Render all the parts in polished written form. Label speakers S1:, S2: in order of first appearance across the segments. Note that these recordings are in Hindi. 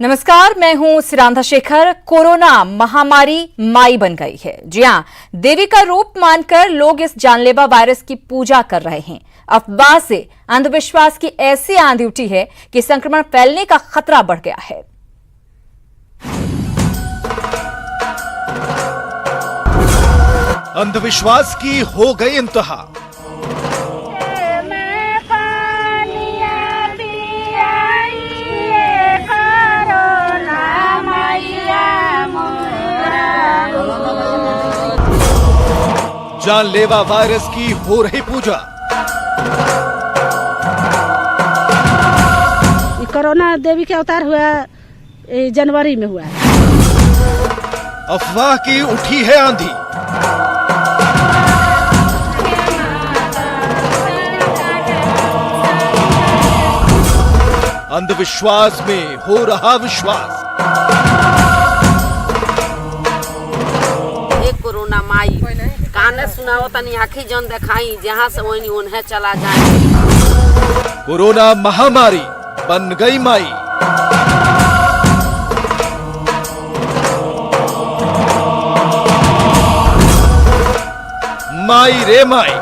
S1: नमस्कार, मैं हूं सिरांधा शेखर। कोरोना महामारी माई बन गई है। जी हां, देवी का रूप मानकर लोग इस जानलेवा वायरस की पूजा कर रहे हैं। अफवाह से अंधविश्वास की ऐसी आंधी उठी है कि संक्रमण फैलने का खतरा बढ़ गया है।
S2: अंधविश्वास की हो गई इंतहा। जानलेवा वायरस की हो रही पूजा।
S3: कोरोना देवी के अवतार हुआ जनवरी में हुआ।
S2: अफवाह की उठी है आंधी। अंधविश्वास में हो रहा विश्वास।
S4: कोरोना माई काने सुनाओ तनी आखी जन देखाई, जहां से वही उन्हें चला जाए।
S2: कोरोना महामारी बन गई माई। माई रे माई।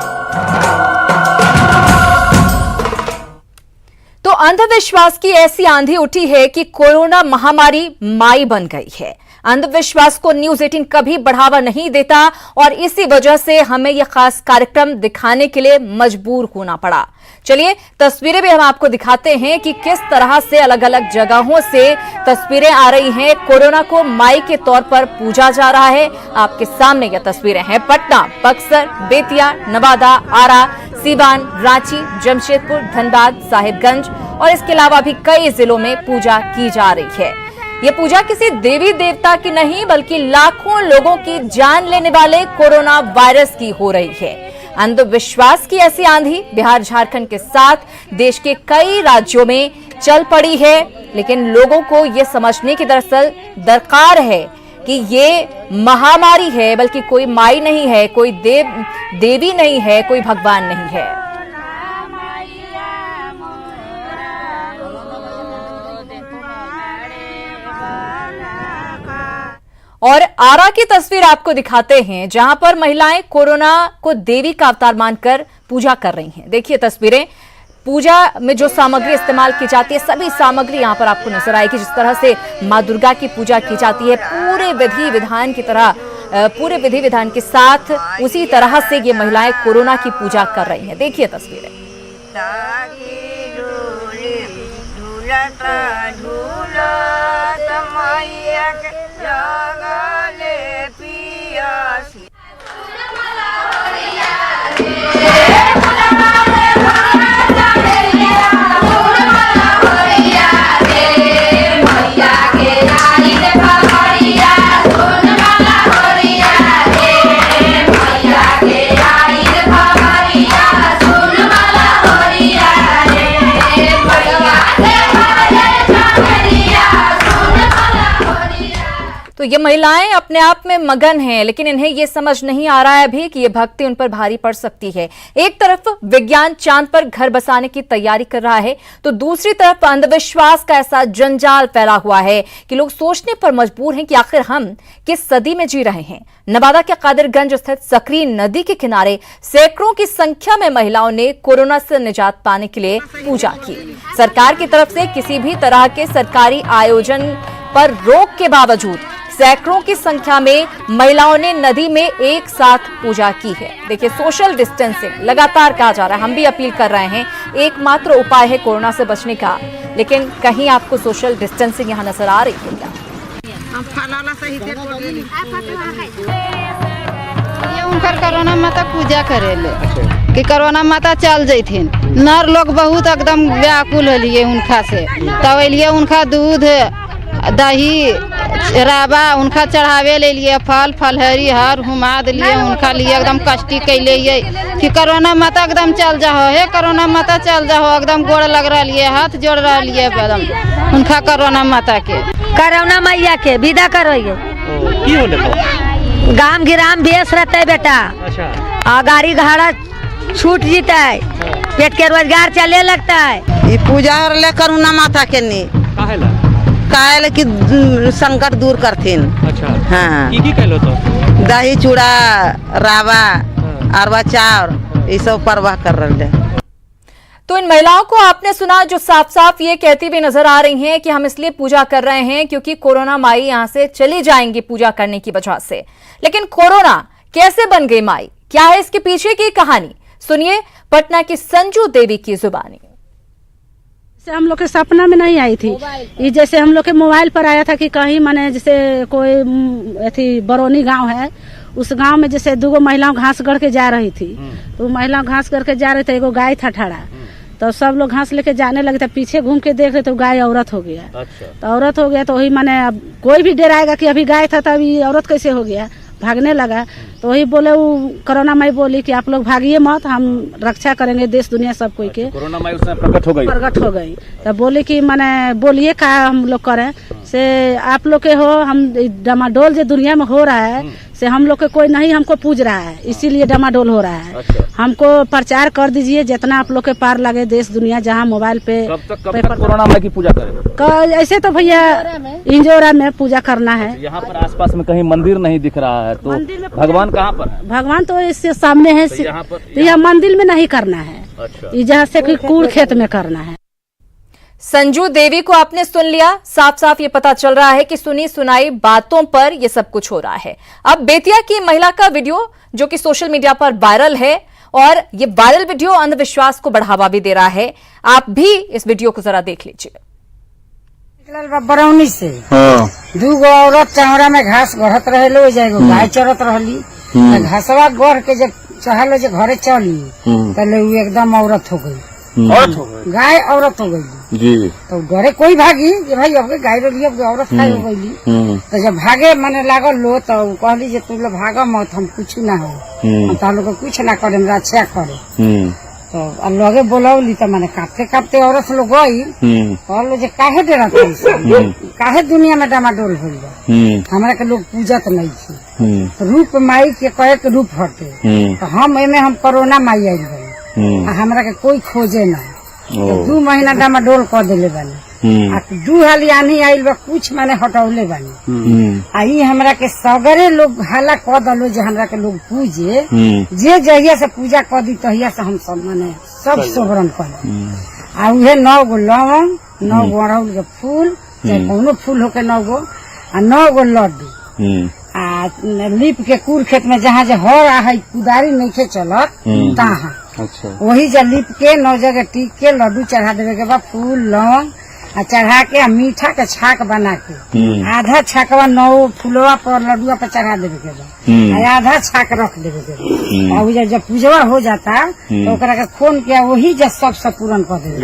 S1: तो अंधविश्वास की ऐसी आंधी उठी है कि कोरोना महामारी माई बन गई है। अंधविश्वास को न्यूज 18 कभी बढ़ावा नहीं देता और इसी वजह से हमें यह खास कार्यक्रम दिखाने के लिए मजबूर होना पड़ा। चलिए तस्वीरें भी हम आपको दिखाते हैं कि किस तरह से अलग अलग जगहों से तस्वीरें आ रही हैं। कोरोना को माई के तौर पर पूजा जा रहा है। आपके सामने यह तस्वीरें हैं पटना, बक्सर, बेतिया, नवादा, आरा, सीवान, रांची, जमशेदपुर, धनबाद, साहिबगंज और इसके अलावा भी कई जिलों में पूजा की जा रही है। ये पूजा किसी देवी देवता की नहीं बल्कि लाखों लोगों की जान लेने वाले कोरोना वायरस की हो रही है। अंधविश्वास की ऐसी आंधी बिहार, झारखंड के साथ देश के कई राज्यों में चल पड़ी है, लेकिन लोगों को ये समझने की दरअसल दरकार है कि ये महामारी है, बल्कि कोई माई नहीं है, कोई देवी नहीं है, कोई भगवान नहीं है। और आरा की तस्वीर आपको दिखाते हैं, जहां पर महिलाएं कोरोना को देवी का अवतार मानकर पूजा कर रही हैं। देखिए तस्वीरें। पूजा में जो सामग्री इस्तेमाल की जाती है, सभी सामग्री यहां पर आपको नजर आएगी। जिस तरह से मां दुर्गा की पूजा की जाती है पूरे विधि विधान की तरह, पूरे विधि विधान के साथ उसी तरह से ये महिलाएं कोरोना की पूजा कर रही हैं। देखिए तस्वीरें। तो ये महिलाएं अपने आप में मगन हैं, लेकिन इन्हें ये समझ नहीं आ रहा है अभी कि ये भक्ति उन पर भारी पड़ सकती है। एक तरफ विज्ञान चांद पर घर बसाने की तैयारी कर रहा है, तो दूसरी तरफ अंधविश्वास का ऐसा जंजाल फैला हुआ है कि लोग सोचने पर मजबूर हैं कि आखिर हम किस सदी में जी रहे हैं। नवादा के कादिरगंज स्थित सकरी नदी के किनारे सैकड़ों की संख्या में महिलाओं ने कोरोना से निजात पाने के लिए पूजा की। सरकार की तरफ से किसी भी तरह के सरकारी आयोजन पर रोक के बावजूद सैकड़ों की संख्या में महिलाओं ने नदी में एक साथ पूजा की है। देखिए सोशल डिस्टेंसिंग लगातार कहा जा रहा है, हम भी अपील कर रहे हैं, एकमात्र उपाय है कोरोना से बचने का, लेकिन कहीं आपको सोशल डिस्टेंसिंग यहाँ नजर आ रही है क्या?
S5: ये उनकर कोरोना माता पूजा करेले कि कोरोना माता चल जैथिन। नर लोग बहुत एकदम व्याकुल होलिए उनका से, तब एलिए उनका दूध दही राबा उनका चढ़ावे ले लिए, फल फलहरी हर हुमाद लिए उनका लिए एकदम कष्टी कैले कि कोरोना माता एकदम चल जाओ हे, कोरोना माता चल जाओ, एकदम गोड़ लग रहा है, हाथ जोड़ रहा है एकदम उनका कोरोना माता के।
S6: कोरोना मैया के विदा करो। गांव गिराम बेस रहते बेटा, गाड़ी घाड़ा छूट जीता है, पेट के रोजगार चले लगता है।
S7: ये पूजा कोरोना माता के नहीं कायल की संकट दूर करथिन।
S8: अच्छा
S7: हाँ
S8: की कहलो तो
S7: दही चूड़ा रावा अरवा चाउर ये सब परवाह कर रहे हैं।
S1: तो इन महिलाओं को आपने सुना जो साफ साफ ये कहती हुई नजर आ रही हैं कि हम इसलिए पूजा कर रहे हैं क्योंकि कोरोना माई यहां से चली जाएंगी पूजा करने की वजह से। लेकिन कोरोना कैसे बन गई माई, क्या है इसके पीछे की कहानी, सुनिए पटना की संजू देवी की जुबानी।
S3: हम लोग के सपना में नहीं आई थी ये, जैसे हम लोग के मोबाइल पर आया था कि कहीं माने जैसे कोई अथी बरौनी गांव है, उस गांव में जैसे 2 महिलाओं घास गढ़ के जा रही थी, तो महिलाओं घास गढ़ के जा रही थी, एगो गाय था ठाड़ा, तो सब लोग घास लेके जाने लगे, तो पीछे घूम के देख रहे तो गाय औरत हो गया।
S8: अच्छा
S3: तो औरत हो गया तो वही माने अब कोई भी डराएगा कि अभी गाय था तो अभी औरत कैसे हो गया, भागने लगा। तो वही बोले वो कोरोना माई बोली कि आप लोग भागिए मत, हम रक्षा करेंगे देश दुनिया सब कोई के।
S8: कोरोना माई उसमें प्रकट हो गई।
S3: तो बोले कि माने बोलिए का हम लोग करें से आप लोग के हो, हम डमाडोल जो दुनिया में हो रहा है से हम लोग के कोई नहीं हमको पूज रहा है, इसीलिए डमाडोल हो रहा है।
S8: अच्छा।
S3: हमको प्रचार कर दीजिए जितना आप लोग के पार लगे देश दुनिया, जहाँ मोबाइल पे
S8: कब तक कोरोना माई की पूजा करें?
S3: ऐसे तो भैया इंजोरा में पूजा करना है।
S8: यहाँ पर आसपास में कहीं मंदिर नहीं दिख रहा है, तो भगवान कहाँ पर?
S3: भगवान तो इससे सामने है, तो यह मंदिर में नहीं करना है।
S8: अच्छा।
S3: ये जहाँ से कूड़ खेत में करना है।
S1: संजू देवी को आपने सुन लिया, साफ साफ ये पता चल रहा है कि सुनी सुनाई बातों पर ये सब कुछ हो रहा है। अब बेतिया की महिला का वीडियो जो कि सोशल मीडिया पर वायरल है, और ये वायरल वीडियो अंधविश्वास को बढ़ावा भी दे रहा है। आप भी इस वीडियो को जरा देख लीजिए।
S6: बरौनी से 2 औरत चौरा में घास गढ़त रहे, एगो गाय चरत रहली, घासवा गढ़ के जब चहल जे घरे चली पहले वो एकदम औरत हो गई, गाय औरत हो गई जी। तो डरे कोई भागी कि भाई अब गाय रही अब औरत खाई हो गई। तो जब भागे मने लागल लो तो कहली जे तू लोग भागा मत, हम कुछ ना हो, हम तो लोग कुछ ना करे, रक्षा करे। तो लगे बोलौली तो मैंने कांपते कांपते औरत लोग गई, कहलो जे काहे डरा काहे दुनिया में डामाडोल हो गया, हमारा के लोग पूजत नहीं थी, रूप माई के कहे के रूप हटे, तो हम एमे हम कोरोना माई आई गई, हमरा के कोई खोजे ना। तो 2 महीना डामाडोल कर दिले बानी, 2 हाली आनी आइल बा, कुछ माने हटौले बानी। आई हमरा के सगरे लोग हाला कर दलो जे हमरा के लोग पूजे, जे जहिया से पूजा कर दी तहिया से हम सब माने सब सोहरन कर। आ उहे 9 गो लवंग, 9 गो अड़हुल के फूल, चाहे कौनो फूल होके 9 गो, आ 9 गो लड्डू, आ लीप के कूड़ खेत में जहाँ जे हर है कुदारी नहीं खे चलत तहाँ। अच्छा। वही जब लीप के 9 जगह टीक के लड्डू चढ़ा देवे के बाद फूल लौंग आ चढ़ा के मीठा के छाक बना के आधा छाकवा 9 फूलवा पर लड्डुआ पर चढ़ा देवे के बाद, आधा छाक रख देवे के बाद, और जब पूजवा हो जाता तो ओकरा के खोन के वही जब सब पूरन कर देवे,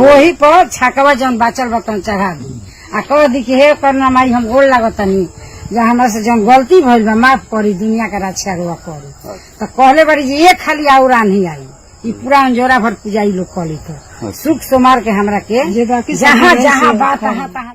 S6: वही पर छाकवा जौन बाचल बर्तन चढ़ा दी, आ कह दी कि हे कोरोना माई हम गोल लागतनी, जब हमरा से जब गलती भइल बा माफ करी, दुनिया के रक्षा करी। तो कहले बड़ी जी ये खाली आउरा नहीं आई, ये पूरा अंजोरा भर पूजाई लोग करी, तो सुख सोमार के हमरा के जहाँ जहाँ बात तहाँ।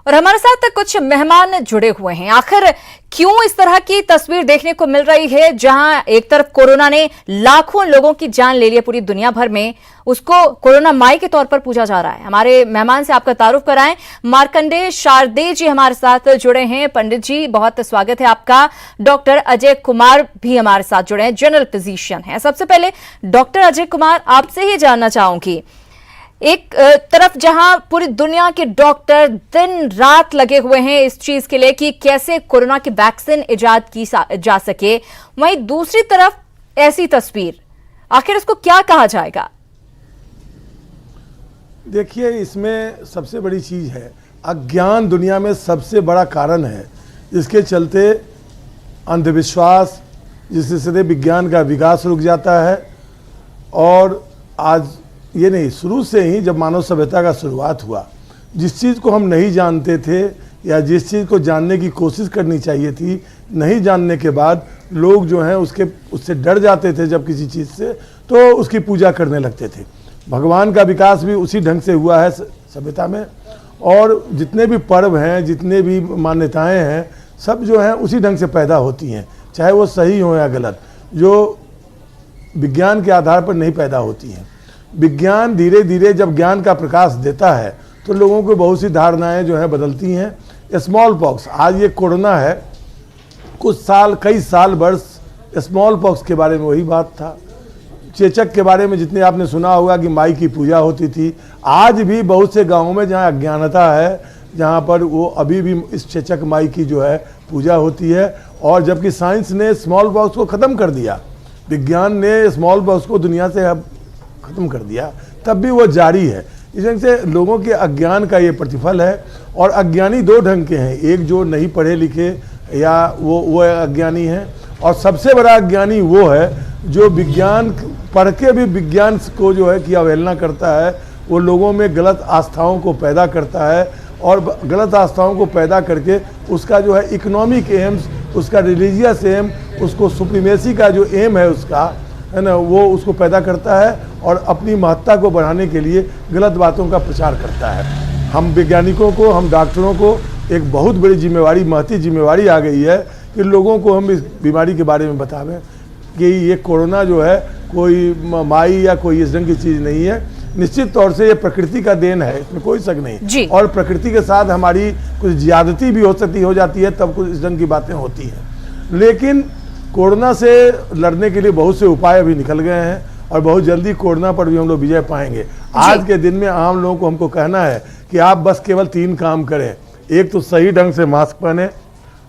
S1: और हमारे साथ कुछ मेहमान जुड़े हुए हैं। आखिर क्यों इस तरह की तस्वीर देखने को मिल रही है, जहां एक तरफ कोरोना ने लाखों लोगों की जान ले ली है पूरी दुनिया भर में, उसको कोरोना माई के तौर पर पूजा जा रहा है। हमारे मेहमान से आपका तारुफ कराएं। मार्कंडेय शारदे जी हमारे साथ जुड़े हैं। पंडित जी बहुत स्वागत है आपका। डॉक्टर अजय कुमार भी हमारे साथ जुड़े हैं, जनरल फिजिशियन है। सबसे पहले डॉक्टर अजय कुमार, आपसे ही जानना चाहूंगी, एक तरफ जहां पूरी दुनिया के डॉक्टर दिन रात लगे हुए हैं इस चीज के लिए कि कैसे कोरोना की वैक्सीन इजाद की जा सके, वहीं दूसरी तरफ ऐसी तस्वीर, आखिर इसको क्या कहा जाएगा?
S9: देखिए, इसमें सबसे बड़ी चीज है अज्ञान, दुनिया में सबसे बड़ा कारण है जिसके चलते अंधविश्वास, जिससे विज्ञान का विकास रुक जाता है। और आज ये नहीं, शुरू से ही जब मानव सभ्यता का शुरुआत हुआ, जिस चीज़ को हम नहीं जानते थे या जिस चीज़ को जानने की कोशिश करनी चाहिए थी, नहीं जानने के बाद लोग जो हैं उससे डर जाते थे। जब किसी चीज़ से तो उसकी पूजा करने लगते थे। भगवान का विकास भी उसी ढंग से हुआ है सभ्यता में, और जितने भी पर्व हैं, जितने भी मान्यताएं हैं, सब जो हैं उसी ढंग से पैदा होती हैं, चाहे वो सही हो या गलत, जो विज्ञान के आधार पर नहीं पैदा होती हैं। विज्ञान धीरे धीरे जब ज्ञान का प्रकाश देता है तो लोगों को बहुत सी धारणाएं जो है बदलती हैं। स्मॉल पॉक्स, आज ये कोरोना है, कुछ साल, कई साल वर्ष स्मॉल पॉक्स के बारे में वही बात था। चेचक के बारे में जितने आपने सुना होगा कि माई की पूजा होती थी, आज भी बहुत से गांवों में जहां अज्ञानता है, जहां पर वो अभी भी इस चेचक माई की जो है पूजा होती है। और जबकि साइंस ने स्मॉल पॉक्स को ख़त्म कर दिया, विज्ञान ने स्मॉल पॉक्स को दुनिया से अब ख़त्म कर दिया, तब भी वो जारी है। इस ढंग से लोगों के अज्ञान का ये प्रतिफल है। और अज्ञानी दो ढंग के हैं, एक जो नहीं पढ़े लिखे या वो अज्ञानी है, और सबसे बड़ा अज्ञानी वो है जो विज्ञान पढ़ के भी विज्ञान को जो है कि अवहेलना करता है। वो लोगों में गलत आस्थाओं को पैदा करता है, और गलत आस्थाओं को पैदा करके उसका जो है इकोनॉमिक एम्स, उसका रिलीजियस एम, उसको सुप्रीमेसी का जो एम है उसका, है ना, वो उसको पैदा करता है और अपनी महत्ता को बढ़ाने के लिए गलत बातों का प्रचार करता है। हम वैज्ञानिकों को, हम डॉक्टरों को एक बहुत बड़ी जिम्मेवारी, महती जिम्मेवारी आ गई है कि लोगों को हम इस बीमारी के बारे में बतावें कि ये कोरोना जो है कोई माई या कोई इस ढंग की चीज़ नहीं है। निश्चित तौर से ये प्रकृति का देन है, इसमें कोई शक नहीं। और प्रकृति के साथ हमारी कुछ ज्यादती भी हो जाती है, तब कुछ इस ढंग की बातें होती हैं। लेकिन कोरोना से लड़ने के लिए बहुत से उपाय अभी निकल गए हैं, और बहुत जल्दी कोरोना पर भी हम लोग विजय पाएंगे। आज के दिन में आम लोगों को हमको कहना है कि आप बस केवल 3 काम करें। एक तो सही ढंग से मास्क पहने,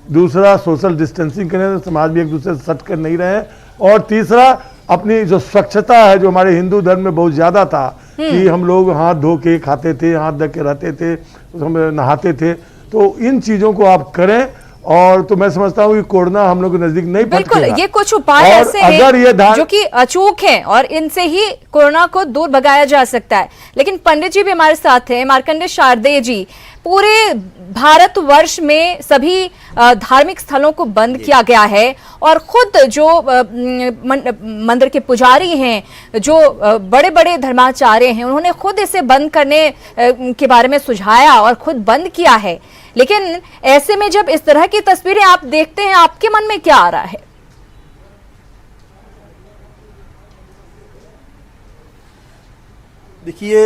S9: दूसरा सोशल डिस्टेंसिंग करें, समाज में एक दूसरे से सट कर नहीं रहे, और तीसरा अपनी जो स्वच्छता है, जो हमारे हिंदू धर्म में बहुत ज़्यादा था कि हम लोग हाथ धो के खाते थे, हाथ धो के रहते थे, हम नहाते थे, तो इन चीज़ों को आप करें। और तो मैं समझता हूँ कि कोरोना हम लोग के नजदीक नहीं पहुंचेगा।
S1: बिल्कुल, ये कुछ उपाय ऐसे हैं जो कि अचूक हैं और इनसे ही कोरोना को दूर भगाया जा सकता है। लेकिन पंडित जी भी हमारे साथ हैं, मार्कंडेय शारदेय जी। पूरे भारतवर्ष में सभी धार्मिक स्थलों को बंद किया गया है, और खुद जो मंदिर के पुजारी हैं, जो बड़े बड़े धर्माचार्य हैं, उन्होंने खुद इसे बंद करने के बारे में सुझाया और खुद बंद किया है। लेकिन ऐसे में जब इस तरह की तस्वीरें आप देखते हैं, आपके मन में क्या आ रहा है?
S10: देखिए,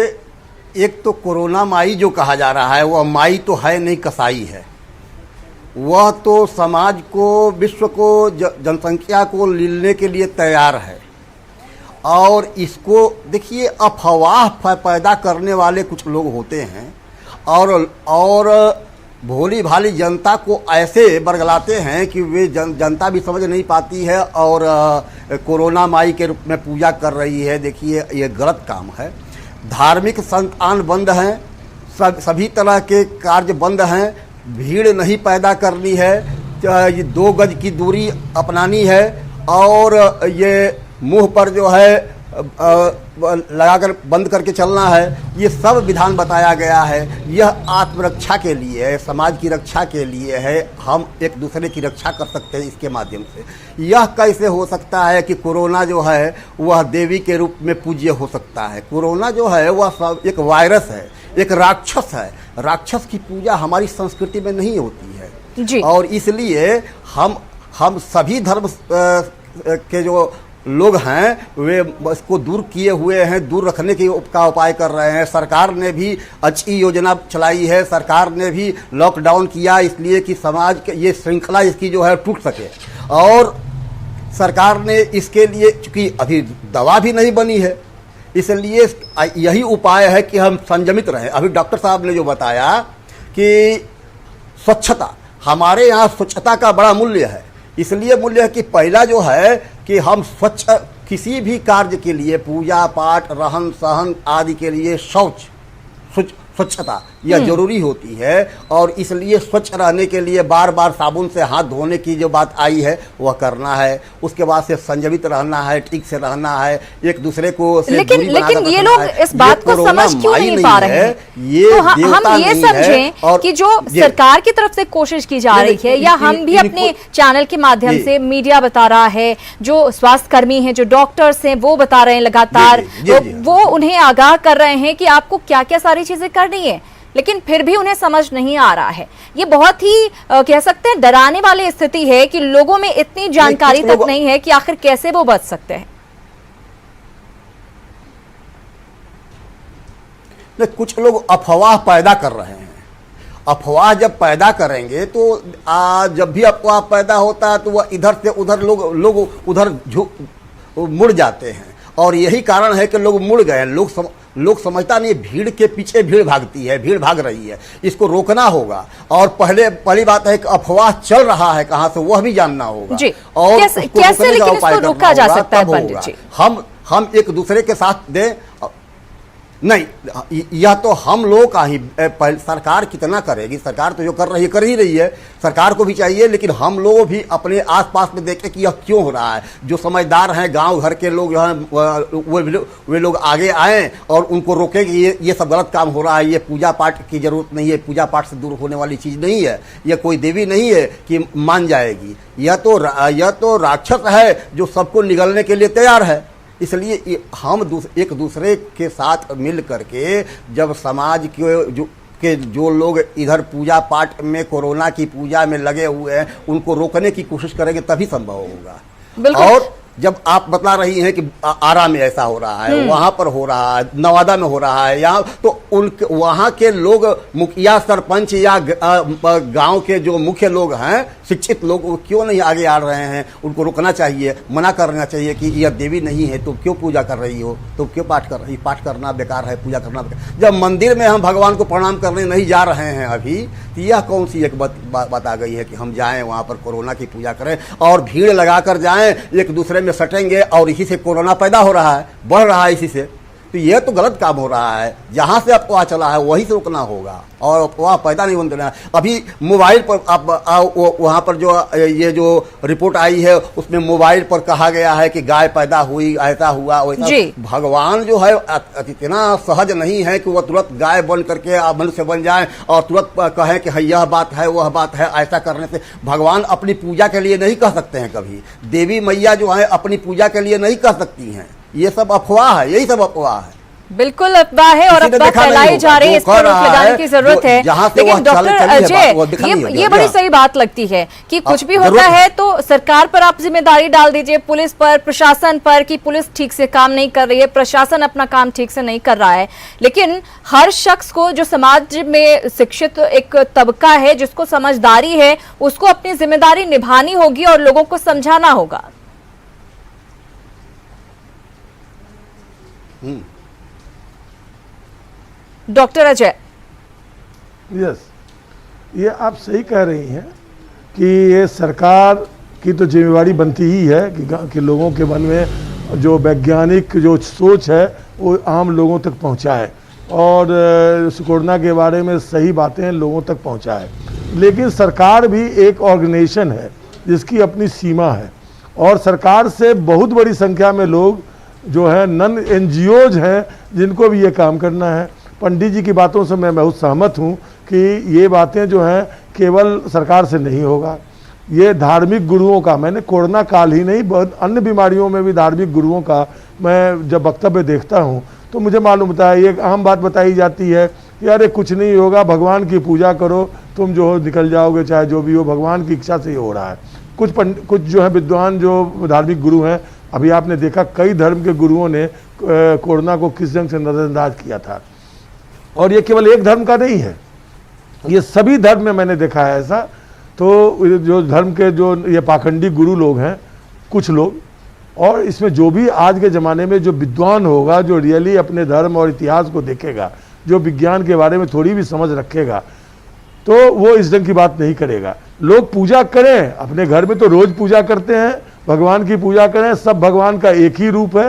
S10: एक तो कोरोना माई जो कहा जा रहा है, वह माई तो है नहीं, कसाई है। वह तो समाज को, विश्व को, जनसंख्या को लीलने के लिए तैयार है। और इसको देखिए, अफवाह पैदा करने वाले कुछ लोग होते हैं, और भोली भाली जनता को ऐसे बरगलाते हैं कि वे जनता भी समझ नहीं पाती है और कोरोना माई के रूप में पूजा कर रही है। देखिए, ये गलत काम है। धार्मिक संस्थान बंद हैं, सभी तरह के कार्य बंद हैं, भीड़ नहीं पैदा करनी है, ये 2 गज की दूरी अपनानी है, और ये मुंह पर जो है लगाकर बंद करके चलना है। ये सब विधान बताया गया है। यह आत्मरक्षा के लिए है, समाज की रक्षा के लिए है। हम एक दूसरे की रक्षा कर सकते हैं इसके माध्यम से। यह कैसे हो सकता है कि कोरोना जो है वह देवी के रूप में पूज्य हो सकता है? कोरोना जो है वह एक वायरस है, एक राक्षस है। राक्षस की पूजा हमारी संस्कृति में नहीं होती है जी। और इसलिए हम सभी धर्म के जो लोग हैं वे इसको दूर किए हुए हैं, दूर रखने का उपाय कर रहे हैं। सरकार ने भी अच्छी योजना चलाई है, सरकार ने भी लॉकडाउन किया इसलिए कि समाज के ये श्रृंखला इसकी जो है टूट सके। और सरकार ने इसके लिए, चूंकि अभी दवा भी नहीं बनी है, इसलिए यही उपाय है कि हम संयमित रहें। अभी डॉक्टर साहब ने जो बताया कि स्वच्छता, हमारे यहाँ स्वच्छता का बड़ा मूल्य है। इसलिए मूल्य है कि पहला जो है कि हम स्वच्छ, किसी भी कार्य के लिए, पूजा पाठ, रहन सहन आदि के लिए स्वच्छता यह जरूरी होती है। और इसलिए स्वच्छ रहने के लिए बार बार साबुन से हाथ धोने की जो बात आई है वह करना है। उसके बाद से संयमित रहना है, ठीक से रहना है, एक दूसरे को
S1: लेकिन ये लोग इस बात को समझ क्यों नहीं पा रहे हैं? तो हम ये समझें कि जो सरकार की तरफ से कोशिश की जा रही है, या हम भी अपने चैनल के माध्यम से, मीडिया बता रहा है, जो स्वास्थ्य कर्मी हैं, जो डॉक्टर्स हैं, वो बता रहे हैं लगातार, वो उन्हें आगाह कर रहे हैं कि आपको क्या क्या सारी चीजें करनी है, लेकिन फिर भी उन्हें समझ नहीं आ रहा है। ये बहुत ही कह सकते हैं डराने वाली स्थिति है कि लोगों में इतनी जानकारी तक नहीं है कि आखिर कैसे वो बच सकते हैं।
S10: नहीं, कुछ लोग अफवाह पैदा कर रहे हैं। अफवाह जब पैदा करेंगे तो जब भी अफवाह पैदा होता है तो वह इधर से उधर लोग उधर मुड़ जाते हैं, और यही कारण है कि लोग मुड़ गए। लोग समझता नहीं, भीड़ के पीछे भीड़ भागती है, भीड़ भाग रही है, इसको रोकना होगा। और पहली बात है कि अफवाह चल रहा है कहाँ से वह भी जानना होगा
S1: जी।
S10: और
S1: कैसे लेकिन इसको रोका जा सकता है पंडित जी?
S10: हम एक दूसरे के साथ दें, नहीं, यह तो हम लोग का ही। सरकार कितना करेगी? सरकार तो जो कर रही है। सरकार को भी चाहिए, लेकिन हम लोग भी अपने आसपास में देखें कि यह क्यों हो रहा है। जो समझदार हैं, गांव घर के लोग जो हैं, वे लोग आगे आएं और उनको रोकें कि ये सब गलत काम हो रहा है। ये पूजा पाठ की जरूरत नहीं है, पूजा पाठ से दूर होने वाली चीज नहीं है। यह कोई देवी नहीं है कि मान जाएगी। यह तो राक्षस है जो सबको निगलने के लिए तैयार है। इसलिए हम एक दूसरे के साथ मिल करके जब समाज के जो लोग इधर पूजा पाठ में, कोरोना की पूजा में लगे हुए हैं, उनको रोकने की कोशिश करेंगे तभी संभव होगा। और जब आप बता रही हैं कि आरा में ऐसा हो रहा है, वहां पर हो रहा है, नवादा में हो रहा है, यहाँ तो वहां के लोग, मुखिया सरपंच या गांव के जो मुख्य लोग हैं, शिक्षित लोग, वो क्यों नहीं आगे आ रहे हैं? उनको रोकना चाहिए, मना करना चाहिए कि यह देवी नहीं है, तो क्यों पूजा कर रही हो, तो क्यों पाठ कर रही? पाठ करना बेकार है, पूजा करना बेकार। जब मंदिर में हम भगवान को प्रणाम करने नहीं जा रहे हैं अभी, तो यह कौन सी एक बात आ गई है कि हम जाएं वहां पर कोरोना की पूजा करें और भीड़ लगाकर जाएं, एक दूसरे में सटेंगे और इसी से कोरोना पैदा हो रहा है, बढ़ रहा है इसी से। तो यह तो गलत काम हो रहा है। जहां से अफवाह चला है वहीं से रुकना होगा और अफवाह पैदा नहीं होने देना है। अभी मोबाइल पर वहां पर ये जो रिपोर्ट आई है उसमें मोबाइल पर कहा गया है कि गाय पैदा हुई, ऐसा हुआ वैसा। भगवान जो है इतना सहज नहीं है कि वह तुरंत गाय बन करके मनुष्य बन जाए और तुरंत कहे कि यह बात है, वह बात है। ऐसा करने से भगवान अपनी पूजा के लिए नहीं कह सकते हैं कभी। देवी मैया जो है अपनी पूजा के लिए नहीं कह सकती हैं। ये सब अफवाह है, यही सब अफवाह है।
S1: बिल्कुल अफवाह है और अफवाह फैलाई जा रही है, इस पर रोक लगाने की जरूरत है। लेकिन डॉक्टर अजय, ये बड़ी सही बात लगती है कि कुछ भी होता है तो सरकार पर आप जिम्मेदारी डाल दीजिए, पुलिस पर, प्रशासन पर, कि पुलिस ठीक से काम नहीं कर रही है, प्रशासन अपना काम ठीक से नहीं कर रहा है। लेकिन हर शख्स को, जो समाज में शिक्षित एक तबका है, जिसको समझदारी है, उसको अपनी जिम्मेदारी निभानी होगी और लोगों को समझाना होगा। डॉक्टर अजय।
S9: यस, ये आप सही कह रही हैं कि ये सरकार की तो जिम्मेवारी बनती ही है कि लोगों के मन में जो वैज्ञानिक जो सोच है वो आम लोगों तक पहुंचाए और कोरोना के बारे में सही बातें लोगों तक पहुंचाए। लेकिन सरकार भी एक ऑर्गेनाइजेशन है जिसकी अपनी सीमा है और सरकार से बहुत बड़ी संख्या में लोग जो है नन NGOs हैं जिनको भी ये काम करना है। पंडित जी की बातों से मैं बहुत सहमत हूँ कि ये बातें जो हैं केवल सरकार से नहीं होगा, ये धार्मिक गुरुओं का, मैंने कोरोना काल ही नहीं बहुत अन्य बीमारियों में भी धार्मिक गुरुओं का मैं जब वक्तव्य देखता हूँ तो मुझे मालूम होता है। ये आम बात बताई जाती है कि अरे कुछ नहीं होगा, भगवान की पूजा करो, तुम जो हो निकल जाओगे, चाहे जो भी हो, भगवान की इच्छा से ही हो रहा है। कुछ जो है विद्वान जो धार्मिक गुरु हैं, अभी आपने देखा कई धर्म के गुरुओं ने कोरोना को किस ढंग से नज़रअंदाज किया था। और ये केवल एक धर्म का नहीं है, ये सभी धर्म में मैंने देखा है ऐसा। तो जो धर्म के जो ये पाखंडी गुरु लोग हैं कुछ लोग, और इसमें जो भी आज के ज़माने में जो विद्वान होगा, जो रियली अपने धर्म और इतिहास को देखेगा, जो विज्ञान के बारे में थोड़ी भी समझ रखेगा, तो वो इस ढंग की बात नहीं करेगा। लोग पूजा करें, अपने घर में तो रोज़ पूजा करते हैं, भगवान की पूजा करें। सब भगवान का एक ही रूप है,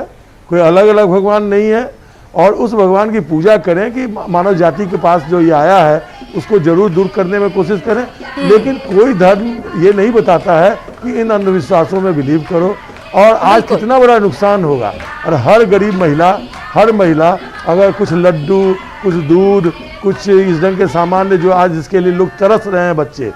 S9: कोई अलग अलग भगवान नहीं है। और उस भगवान की पूजा करें कि मानव जाति के पास जो ये आया है उसको जरूर दूर करने में कोशिश करें। लेकिन कोई धर्म ये नहीं बताता है कि इन अंधविश्वासों में बिलीव करो। और आज कितना बड़ा नुकसान होगा, और हर गरीब महिला, हर महिला अगर कुछ लड्डू, कुछ दूध, कुछ इस ढंग के सामान जो आज जिसके लिए लोग तरस रहे हैं, बच्चे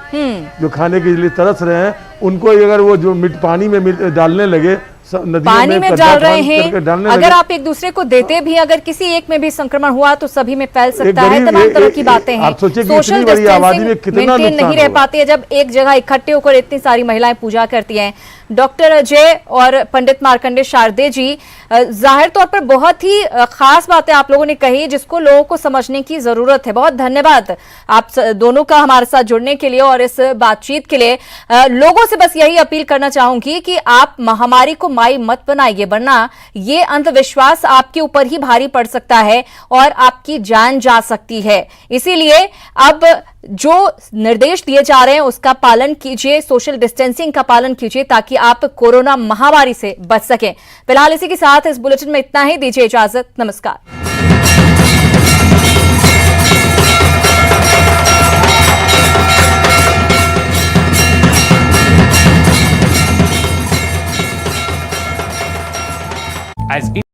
S9: जो खाने के लिए तरस रहे हैं, उनको अगर वो जो पानी में डालने लगे,
S1: पानी में डाल रहे हैं, अगर आप एक दूसरे को देते भी, अगर किसी एक में भी संक्रमण हुआ तो सभी में फैल सकता है। तमाम तरह की बातें हैं। सोशल डिस्टेंसिंग मेंटेन नहीं रह पाती है जब एक जगह इकट्ठे होकर इतनी सारी महिलाएं पूजा करती हैं। डॉक्टर अजय और पंडित मार्कंडेय शारदे जी, जाहिर तौर पर बहुत ही खास बातें आप लोगों ने कही जिसको लोगों को समझने की जरूरत है। बहुत धन्यवाद आप दोनों का हमारे साथ जुड़ने के लिए और इस बातचीत के लिए। लोगों से बस यही अपील करना चाहूंगी कि आप महामारी को माई मत बनाइए, वरना ये अंधविश्वास आपके ऊपर ही भारी पड़ सकता है और आपकी जान जा सकती है। इसीलिए अब जो निर्देश दिए जा रहे हैं उसका पालन कीजिए, सोशल डिस्टेंसिंग का पालन कीजिए ताकि आप कोरोना महामारी से बच सकें। फिलहाल इसी के साथ इस बुलेटिन में इतना ही। दीजिए इजाजत, नमस्कार।
S8: As